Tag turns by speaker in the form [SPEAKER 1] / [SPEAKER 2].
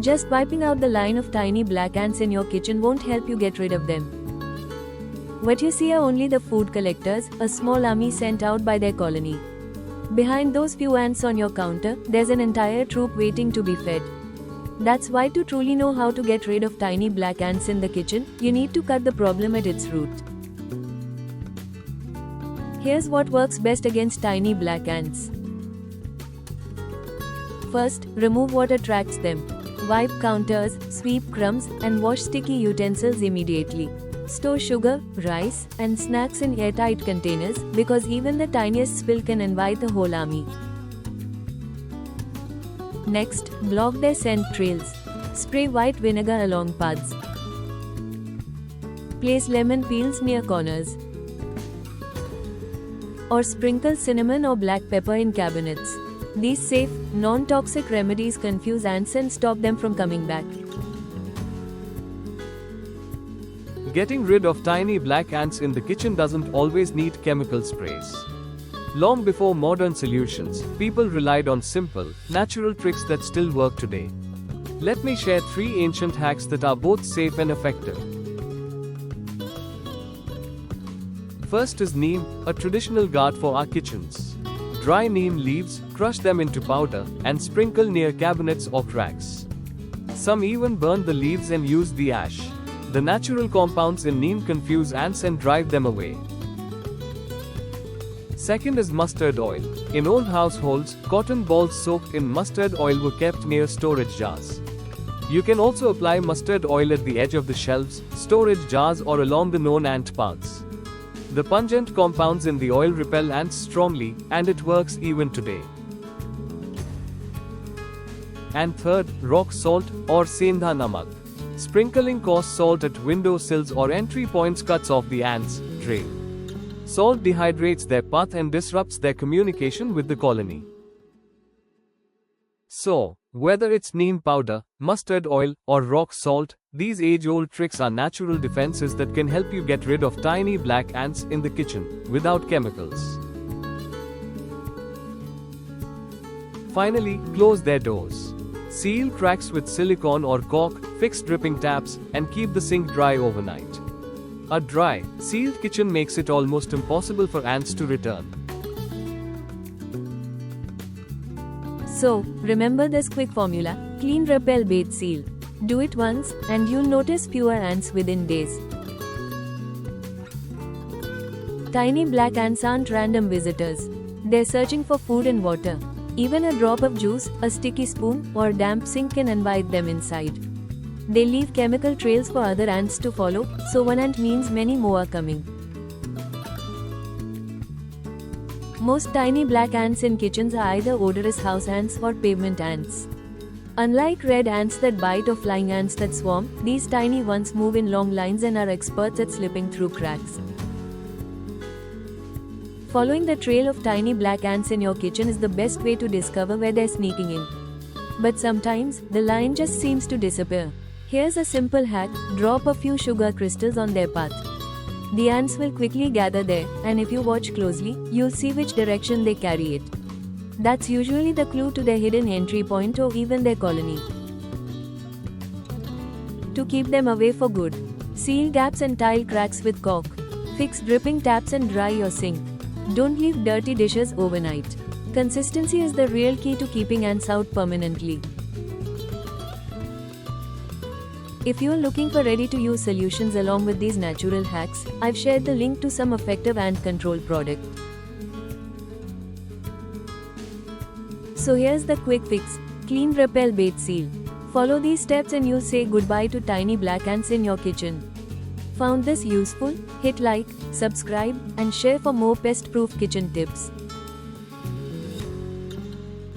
[SPEAKER 1] Just wiping out the line of tiny black ants in your kitchen won't help you get rid of them. What you see are only the food collectors, a small army sent out by their colony. Behind those few ants on your counter, there's an entire troop waiting to be fed. That's why to truly know how to get rid of tiny black ants in the kitchen, you need to cut the problem at its root. Here's what works best against tiny black ants. First, remove what attracts them. Wipe counters, sweep crumbs, and wash sticky utensils immediately. Store sugar, rice, and snacks in airtight containers because even the tiniest spill can invite the whole army. Next, block their scent trails. Spray white vinegar along paths. Place lemon peels near corners. Or sprinkle cinnamon or black pepper in cabinets. These safe, non-toxic remedies confuse ants and stop them from coming back.
[SPEAKER 2] Getting rid of tiny black ants in the kitchen doesn't always need chemical sprays. Long before modern solutions, people relied on simple, natural tricks that still work today. Let me share 3 ancient hacks that are both safe and effective. First is neem, a traditional guard for our kitchens. Dry neem leaves, crush them into powder, and sprinkle near cabinets or cracks. Some even burn the leaves and use the ash. The natural compounds in neem confuse ants and drive them away. Second is mustard oil. In old households, cotton balls soaked in mustard oil were kept near storage jars. You can also apply mustard oil at the edge of the shelves, storage jars, or along the known ant paths. The pungent compounds in the oil repel ants strongly, and it works even today. And third, rock salt, or sendha namak. Sprinkling coarse salt at window sills or entry points cuts off the ants' trail. Salt dehydrates their path and disrupts their communication with the colony. So, whether it's neem powder, mustard oil, or rock salt, these age-old tricks are natural defenses that can help you get rid of tiny black ants in the kitchen, without chemicals. Finally, close their doors. Seal cracks with silicone or caulk, fix dripping taps, and keep the sink dry overnight. A dry, sealed kitchen makes it almost impossible for ants to return.
[SPEAKER 1] So, remember this quick formula: clean, repel, bathe, seal. Do it once, and you'll notice fewer ants within days. Tiny black ants aren't random visitors. They're searching for food and water. Even a drop of juice, a sticky spoon, or a damp sink can invite them inside. They leave chemical trails for other ants to follow, so one ant means many more are coming. Most tiny black ants in kitchens are either odorous house ants or pavement ants. Unlike red ants that bite or flying ants that swarm, these tiny ones move in long lines and are experts at slipping through cracks. Following the trail of tiny black ants in your kitchen is the best way to discover where they're sneaking in. But sometimes, the line just seems to disappear. Here's a simple hack: drop a few sugar crystals on their path. The ants will quickly gather there, and if you watch closely, you'll see which direction they carry it. That's usually the clue to their hidden entry point or even their colony. To keep them away for good, seal gaps and tile cracks with caulk. Fix dripping taps and dry your sink. Don't leave dirty dishes overnight. Consistency is the real key to keeping ants out permanently. If you're looking for ready-to-use solutions along with these natural hacks, I've shared the link to some effective ant control product. So here's the quick fix: clean, repel, bathe, seal. Follow these steps and you'll say goodbye to tiny black ants in your kitchen. Found this useful? Hit like, subscribe, and share for more pest-proof kitchen tips.